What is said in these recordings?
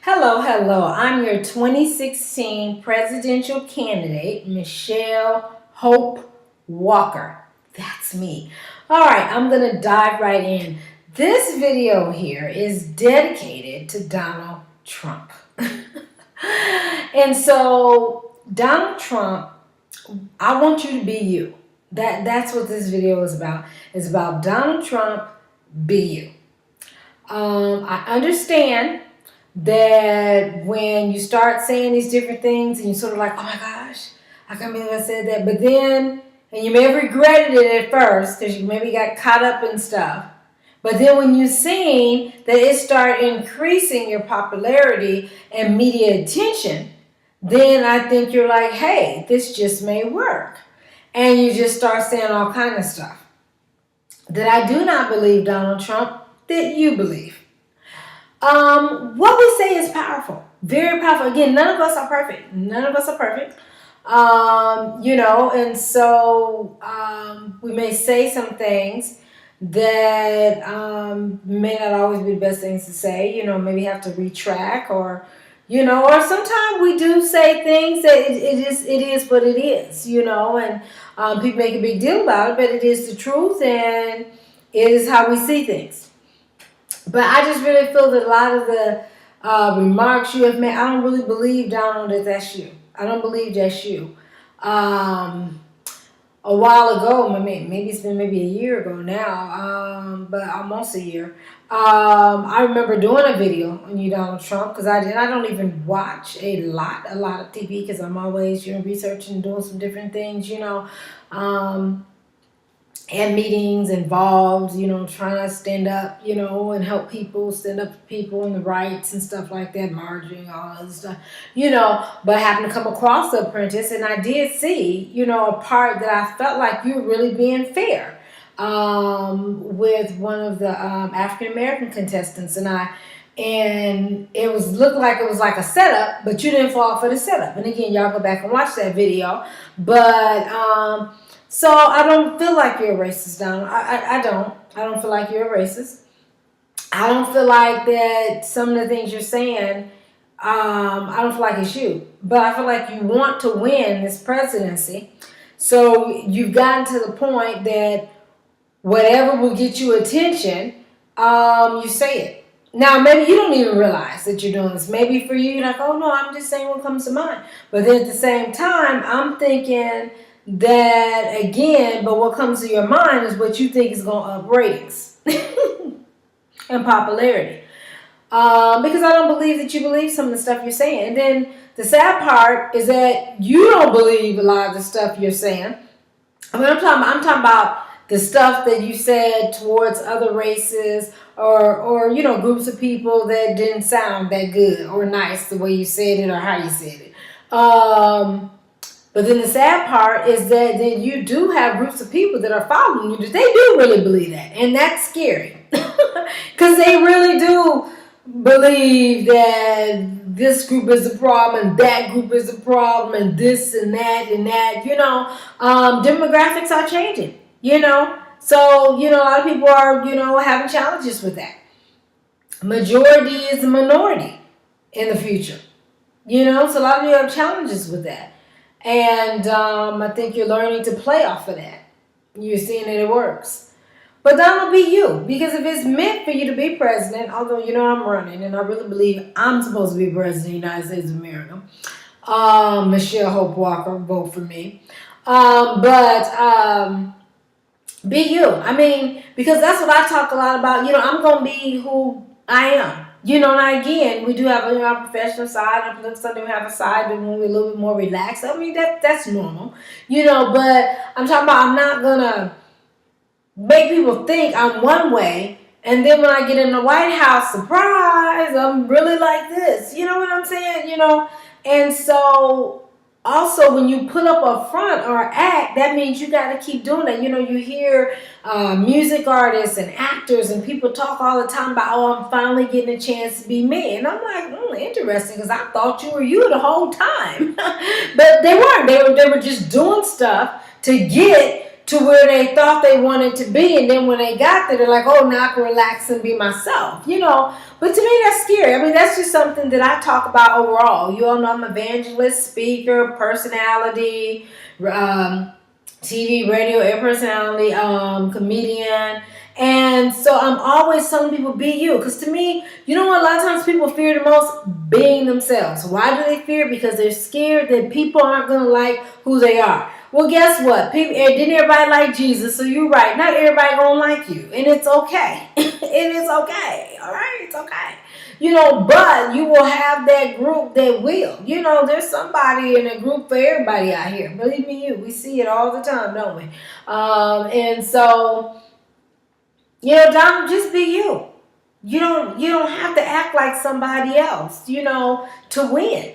Hello, hello. I'm your 2016 presidential candidate, Michelle Hope Walker. That's me. All right, I'm going to dive right in. This video here is dedicated to Donald Trump. And so, Donald Trump, I want you to be you. That's what this video is about. It's about Donald Trump, be you. I understand that when you start saying these different things and you're sort of like, oh my gosh, I can't believe I said that. But then, and you may have regretted it at first because you maybe got caught up in stuff. But then when you've seen that it start increasing your popularity and media attention, then I think you're like, hey, this just may work. And you just start saying all kind of stuff. That I do not believe Donald Trump, that you believe. What we say is powerful, very powerful. Again, none of us are perfect. None of us are perfect. And so we may say some things that may not always be the best things to say. Maybe have to retract or sometimes we do say things that it is what it is. And people make a big deal about it, but it is the truth and it is how we see things. But I just really feel that a lot of the remarks you have made, I don't really believe, Donald, that that's you. I don't believe that's you. A while ago, maybe it's been maybe a year ago now, but almost a year. I remember doing a video on you, Donald Trump, because I don't even watch a lot of TV because I'm always researching, doing some different things, and meetings involved, trying to stand up, and help people, stand up for people and the rights and stuff like that, marching, all that stuff, but happened to come across The Apprentice and I did see, a part that I felt like you were really being fair with one of the African-American contestants and it looked like it was like a setup, but you didn't fall for the setup. And again, y'all go back and watch that video, but so I don't feel like you're a racist, Donald. I don't feel like you're a racist. I don't feel like that some of the things you're saying, I don't feel like it's you. But I feel like you want to win this presidency. So you've gotten to the point that whatever will get you attention, you say it. Now, maybe you don't even realize that you're doing this. Maybe for you, you're like, oh no, I'm just saying what comes to mind. But then at the same time, I'm thinking that again, but what comes to your mind is what you think is going to up ratings and popularity. Because I don't believe that you believe some of the stuff you're saying. And then the sad part is that you don't believe a lot of the stuff you're saying. I'm talking about the stuff that you said towards other races or groups of people that didn't sound that good or nice the way you said it or how you said it. But then the sad part is that then you do have groups of people that are following you that they do really believe that. And that's scary. Because they really do believe that this group is a problem and that group is a problem and this and that and that. Demographics are changing, So, a lot of people are, having challenges with that. Majority is a minority in the future. So a lot of you have challenges with that. And I think you're learning to play off of that. You're seeing that it works. But Donald, be you. Because if it's meant for you to be president, although I'm running and I really believe I'm supposed to be president of the United States of America. Michelle Hope Walker, vote for me. Be you. Because that's what I talk a lot about. I'm going to be who I am. And again, we do have our professional side, our political side, we have a side when we're a little bit more relaxed. That's normal, but I'm talking about I'm not going to make people think I'm one way, and then when I get in the White House, surprise, I'm really like this. You know what I'm saying? And so also, when you put up a front or act, that means you got to keep doing that. You hear music artists and actors and people talk all the time about, oh, I'm finally getting a chance to be me. And I'm like, interesting, because I thought you were you the whole time. But they weren't. They were just doing stuff to get to where they thought they wanted to be, and then when they got there, they're like, oh, now I can relax and be myself, But to me, that's scary. I mean, that's just something that I talk about overall. You all know I'm an evangelist, speaker, personality, TV, radio, air personality, comedian. And so I'm always telling people, be you. Because to me, you know what? A lot of times people fear the most? Being themselves. Why do they fear? Because they're scared that people aren't going to like who they are. Well, guess what? Didn't everybody like Jesus? So you're right. Not everybody going to like you. And it's okay. It is okay. All right? It's okay. But you will have that group that will. There's somebody in a group for everybody out here. Believe me, we see it all the time, don't we? And so, Donald, just be you. You don't have to act like somebody else, to win.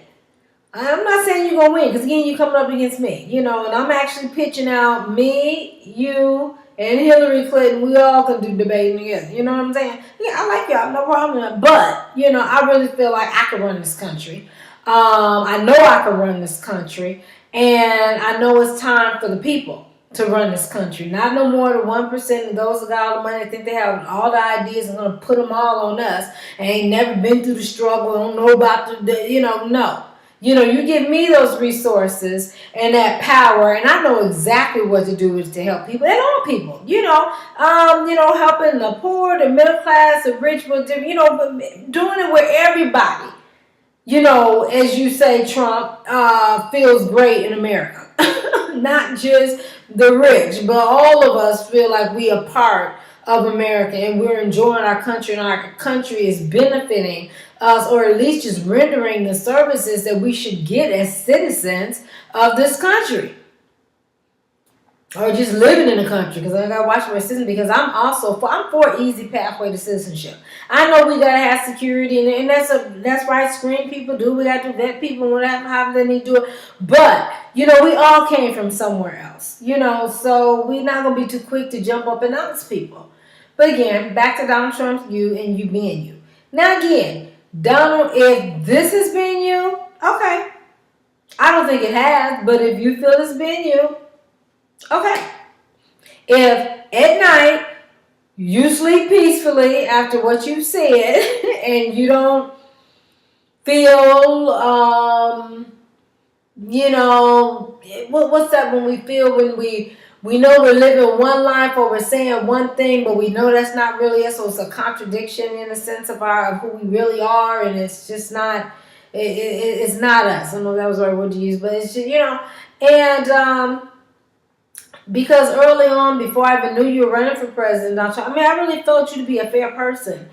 I'm not saying you're going to win, because again, you're coming up against me, and I'm actually pitching out me, you, and Hillary Clinton. We all can do debating together. You know what I'm saying? Yeah, I like y'all, no problem. But, I really feel like I can run this country. I know I can run this country, and I know it's time for the people to run this country. Not no more than 1% of those that got all the money think they have all the ideas and going to put them all on us and ain't never been through the struggle, don't know about no. You give me those resources and that power, and I know exactly what to do to help people and all people. Helping the poor, the middle class, the rich, but doing it with everybody. As you say, Trump feels great in America. Not just the rich, but all of us feel like we are part of America and we're enjoying our country, and our country is benefiting us, or at least just rendering the services that we should get as citizens of this country, or just living in the country. Because I gotta watch my citizen, because I'm for an easy pathway to citizenship. I know we gotta have security, and that's right. Screen people do. We got to vet people, whatever, however they need to do it. But we all came from somewhere else. So we're not gonna be too quick to jump up and oust people. But again, back to Donald Trump's you and you being you. Now again, Donald, if this has been you, okay. I don't think it has, but if you feel it's been you, okay. If at night you sleep peacefully after what you said and you don't feel, what's that when we feel when we know we're living one life or we're saying one thing, but we know that's not really us, so it's a contradiction in a sense of who we really are, and it's just not, it's not us. I don't know if that was the right word to use, but it's just, and because early on, before I even knew you were running for president, I really felt you to be a fair person.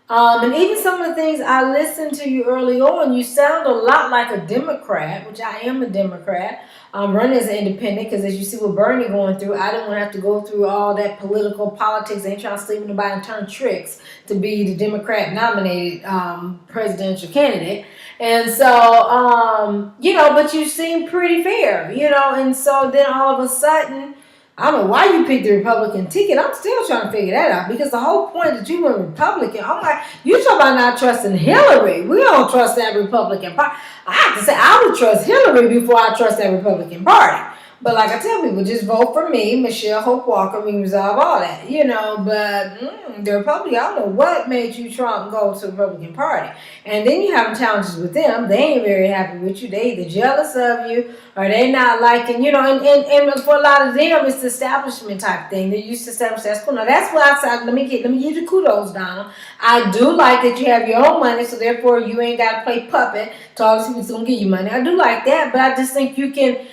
And even some of the things I listened to you early on, you sound a lot like a Democrat, which I am a Democrat. I'm running as an independent because, as you see with Bernie going through, I didn't want to have to go through all that political politics. I ain't trying to sleep with nobody and turn tricks to be the Democrat nominated presidential candidate. And so, but you seem pretty fair, and so then all of a sudden, I don't know why you picked the Republican ticket. I'm still trying to figure that out, because the whole point that you were Republican, I'm like, you talk about not trusting Hillary. We don't trust that Republican Party. I have to say, I would trust Hillary before I trust that Republican Party. But like I tell people, just vote for me, Michelle Hope Walker. We can resolve all that, But the Republican, I don't know what made you Trump go to the Republican Party. And then you have challenges with them. They ain't very happy with you. They either jealous of you or they not liking, and for a lot of them, it's the establishment type thing. They're used to establish. That's cool. Now that's why I said, let me give you kudos, Donald. I do like that you have your own money, so therefore you ain't got to play puppet to all these people that's going to give you money. I do like that, but I just think you can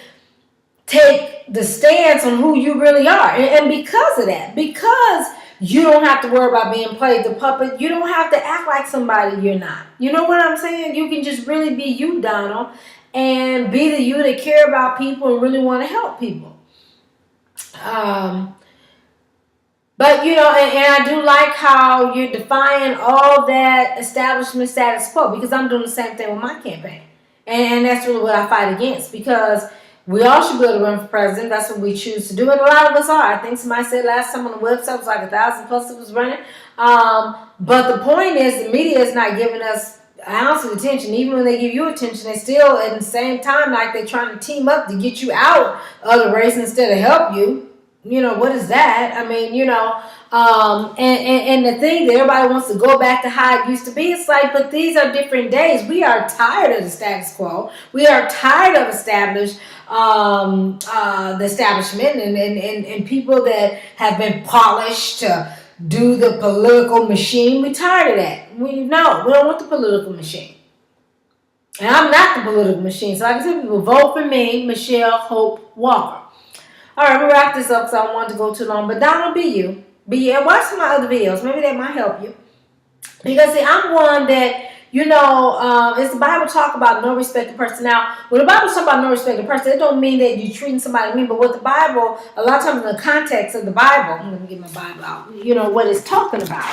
take the stance on who you really are. And because of that, because you don't have to worry about being played the puppet, you don't have to act like somebody you're not. You know what I'm saying? You can just really be you, Donald, and be the you that care about people and really want to help people. But, and I do like how you're defying all that establishment status quo, because I'm doing the same thing with my campaign. And that's really what I fight against, because we all should be able to run for president. That's what we choose to do. And a lot of us are. I think somebody said last time on the website it was like 1,000 plus that was running. But the point is, the media is not giving us an ounce of attention. Even when they give you attention, they still, at the same time, like they're trying to team up to get you out of the race instead of help you. what is that? I mean, and the thing that everybody wants to go back to how it used to be, it's like, but these are different days. We are tired of the status quo. We are tired of the establishment and people that have been polished to do the political machine. We're tired of that. We don't want the political machine. And I'm not the political machine. So like I said, people vote for me, Michelle Hope Walker. All right, we'll wrap this up because I don't want to go too long. But Donald, be you. Be you. And watch some of my other videos. Maybe that might help you. Because, see, I'm one that, it's the Bible talk about no respect of person. Now, when the Bible talk about no respect of person, it don't mean that you're treating somebody mean. But what the Bible, a lot of times in the context of the Bible, let me get my Bible out, what it's talking about.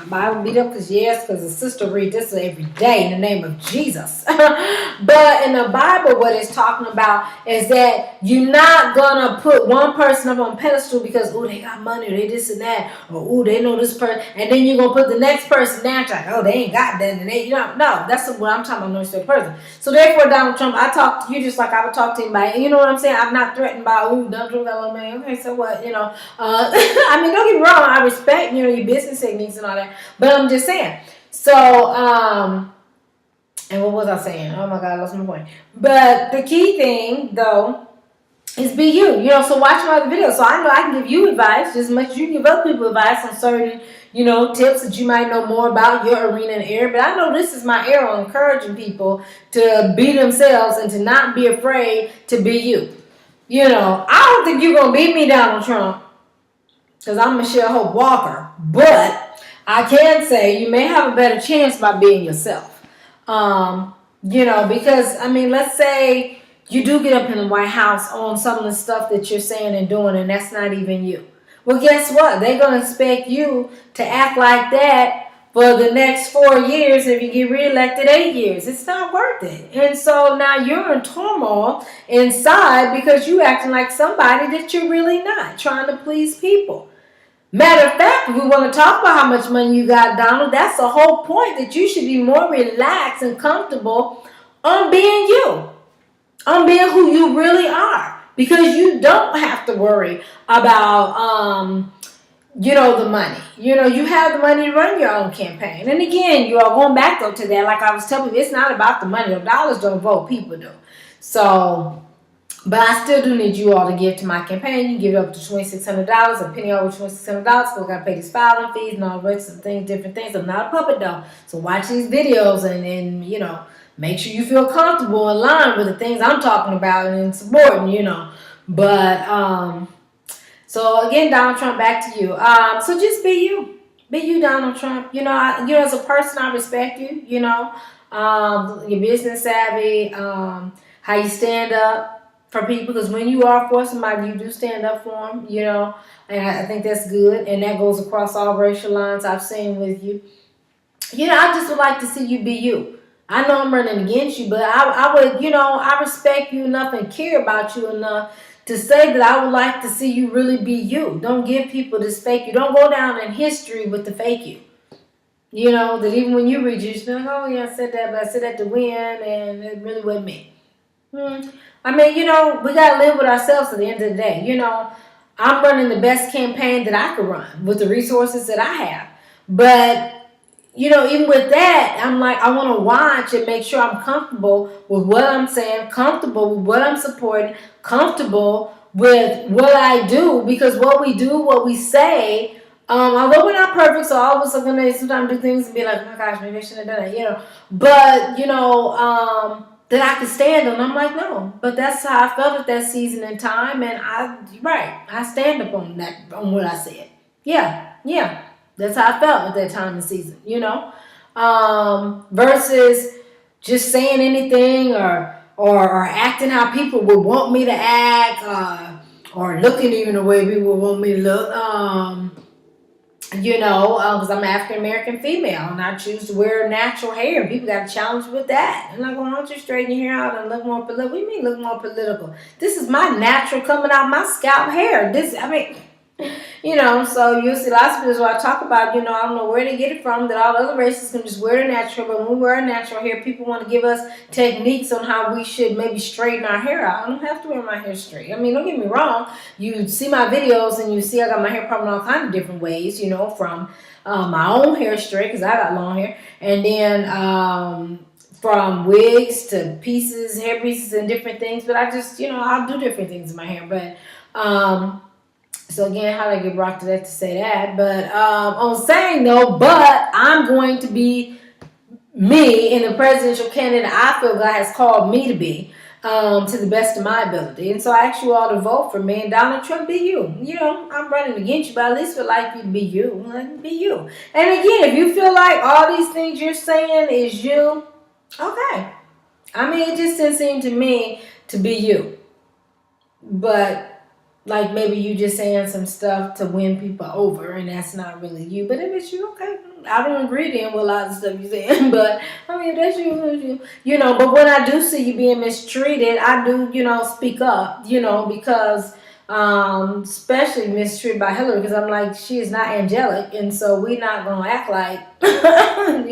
My Bible beat up because the sister read this every day in the name of Jesus. But in the Bible, what it's talking about is that you're not gonna put one person up on a pedestal because they got money, or they this and that, or they know this person, and then you're gonna put the next person down like, they ain't got that, and no, that's what I'm talking about, no respect person. So therefore, Donald Trump, I talk to you just like I would talk to anybody. You know what I'm saying? I'm not threatened by Donald Trump got a lot of money. Okay, so what? I mean, don't get me wrong, I respect your business techniques and all that. But I'm just saying. So, and what was I saying? Oh my God, I lost my point. But the key thing, though, is be you. So watch my other videos. So I know I can give you advice just as much as you can give other people advice on certain, tips that you might know more about your arena and area. But I know this is my area on encouraging people to be themselves and to not be afraid to be you. I don't think you're going to beat me, Donald Trump, because I'm Michelle Hope Walker. But I can say you may have a better chance by being yourself. Because, let's say you do get up in the White House on some of the stuff that you're saying and doing, and that's not even you. Well, guess what? They're going to expect you to act like that for the next 4 years if you get reelected 8 years. It's not worth it. And so now you're in turmoil inside because you're acting like somebody that you're really not, trying to please people. Matter of fact, if we want to talk about how much money you got, Donald, that's the whole point, that you should be more relaxed and comfortable on being you, on being who you really are, because you don't have to worry about, the money. You have the money to run your own campaign. And again, you are going back up to that. Like I was telling you, it's not about the money. The dollars don't vote, people do. So, but I still do need you all to give to my campaign. You can give up to $2,600, a penny over $2,600. So I got to pay these filing fees and all the rest of things, different things. I'm not a puppet though. So watch these videos and make sure you feel comfortable in line with the things I'm talking about and supporting, But, so again, Donald Trump, back to you. So just be you. Be you, Donald Trump. As a person, I respect you, your business savvy, how you stand up for people, because when you are for somebody, you do stand up for them, and I think that's good, and that goes across all racial lines I've seen with you. I just would like to see you be you. I know I'm running against you, but I would, I respect you enough and care about you enough to say that I would like to see you really be you. Don't give people this fake you. Don't go down in history with the fake you. That even when you read you, you're like, oh yeah, I said that, but I said that to win, and it really wasn't me. We got to live with ourselves at the end of the day. I'm running the best campaign that I could run with the resources that I have. But, even with that, I'm like, I want to watch and make sure I'm comfortable with what I'm saying, comfortable with what I'm supporting, comfortable with what I do, because what we do, what we say, although we're not perfect, so all of us are going to sometimes do things and be like, oh my gosh, maybe I shouldn't have done that, But, that I could stand on. I'm like, no. But that's how I felt at that season in time, and I stand up on that, on what I said. Yeah. That's how I felt at that time and season, versus just saying anything or acting how people would want me to act, or looking even the way people would want me to look, because I'm an African-American female and I choose to wear natural hair, and people got a challenge with that. I'm like, why don't you straighten your hair out and look more political? What do you mean look more political? This is my natural coming out my scalp hair. So you see lots of people where I talk about, I don't know where they get it from, that all other races can just wear the natural, but when we wear natural hair, people want to give us techniques on how we should maybe straighten our hair out. I don't have to wear my hair straight. I mean, don't get me wrong. You see my videos and you see I got my hair pumped in all kinds of different ways, from my own hair straight, because I got long hair, and then from wigs to pieces, hair pieces, and different things. But I just, I'll do different things in my hair. But so again, how did I get brought to that to say that? But on saying though, but I'm going to be me in the presidential candidate I feel God has called me to be, to the best of my ability. And so I ask you all to vote for me, and Donald Trump, be you. I'm running against you, but I at least would like you to be you. Be you. And again, if you feel like all these things you're saying is you, okay. I mean, it just didn't seem to me to be you. But like maybe you just saying some stuff to win people over, and that's not really you. But if it's you, okay. I don't agree then with a lot of stuff you're saying, but I mean, if that's you. But when I do see you being mistreated, I do, speak up, because especially mistreated by Hillary, because I'm like, she is not angelic, and so we're not gonna act like, because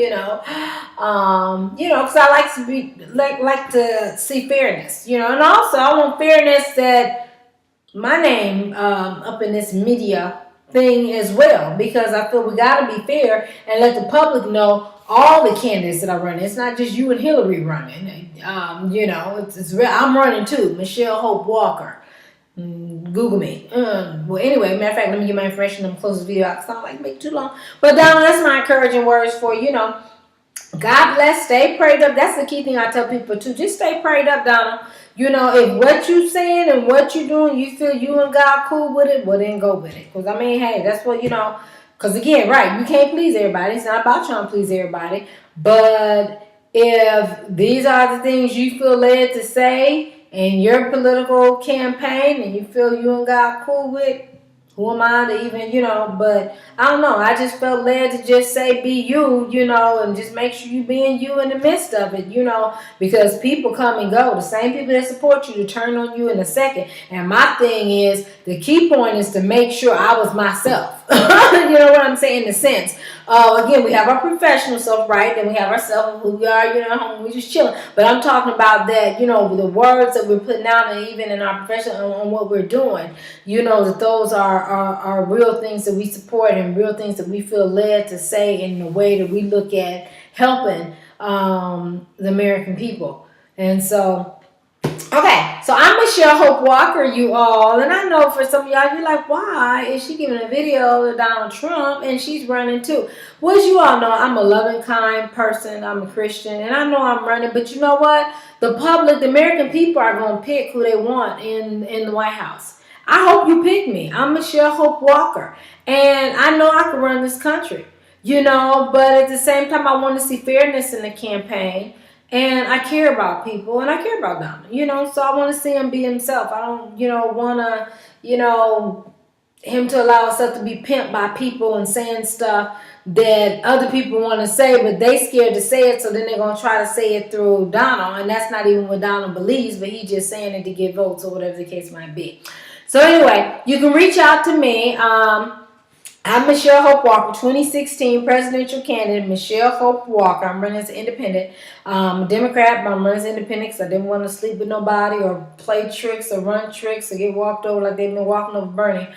I like to be like to see fairness, and also I want fairness that my name up in this media thing as well, because I feel we got to be fair and let the public know all the candidates that are running. It's not just you and Hillary running. It's real. I'm running too. Michelle Hope Walker. Google me. Well, anyway, matter of fact, let me get my information and close the video out because I don't like to make it too long. But Donald, that's my encouraging words for you. God bless. Stay prayed up. That's the key thing I tell people too. Just stay prayed up, Donald. If what you saying and what you doing, you feel you and God cool with it, well then go with it. Because I mean, hey, that's what, because again, right, you can't please everybody. It's not about trying to please everybody. But if these are the things you feel led to say in your political campaign and you feel you and God cool with, who am I to even, but I don't know. I just felt led to just say be you, and just make sure you being you in the midst of it, because people come and go. The same people that support you to turn on you in a second. And my thing is, the key point is to make sure I was myself. You know what I'm saying? In a sense. Again, we have our professional self, right? Then we have ourselves who we are, at home. We just chilling. But I'm talking about that, the words that we're putting out, and even in our profession on what we're doing, that those are real things that we support and real things that we feel led to say in the way that we look at helping the American people. And so, okay, so I'm Michelle Hope Walker, you all, and I know for some of y'all, you're like, why is she giving a video to Donald Trump and she's running too? Well, as you all know, I'm a loving, kind person. I'm a Christian, and I know I'm running, but you know what? The public, the American people are going to pick who they want in the White House. I hope you pick me. I'm Michelle Hope Walker, and I know I can run this country, but at the same time, I want to see fairness in the campaign. And I care about people, and I care about Donald, so I want to see him be himself. I don't, want to, him to allow himself to be pimped by people and saying stuff that other people want to say, but they scared to say it, so then they're going to try to say it through Donald, and that's not even what Donald believes, but he's just saying it to get votes or whatever the case might be. So anyway, you can reach out to me. I'm Michelle Hope Walker, 2016 presidential candidate, Michelle Hope Walker. I'm running as an independent. I'm a Democrat, but I'm running as independent because I didn't want to sleep with nobody or play tricks or run tricks or get walked over like they've been walking over Bernie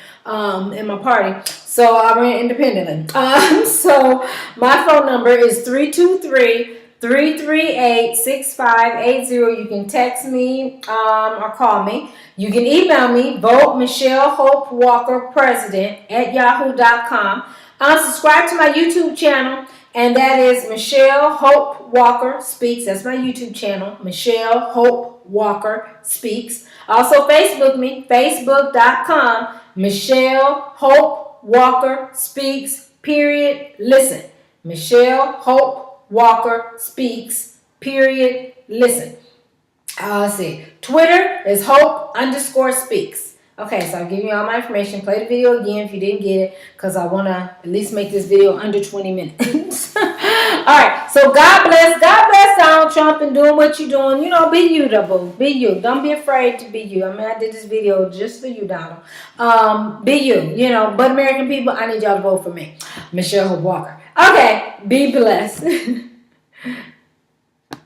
in my party. So I ran independently. So my phone number is 323-338-6580. You can text me or call me. You can email me, vote Michelle Hope Walker President @yahoo.com. Subscribe to my YouTube channel, and that is Michelle Hope Walker Speaks. That's my YouTube channel, Michelle Hope Walker Speaks. Also Facebook me, facebook.com, Michelle Hope Walker Speaks, period, listen. Michelle Hope Walker Speaks, period, listen. Let's see. Twitter is Hope_Speaks. Okay, so I'll give you all my information. Play the video again if you didn't get it, because I want to at least make this video under 20 minutes. right. So God bless Donald Trump and doing what you're doing. You know, be you, double. Be you. Don't be afraid to be you. I mean, I did this video just for you, Donald. Be you. You know, but American people, I need y'all to vote for me, Michelle Hope Walker. Okay. Be blessed.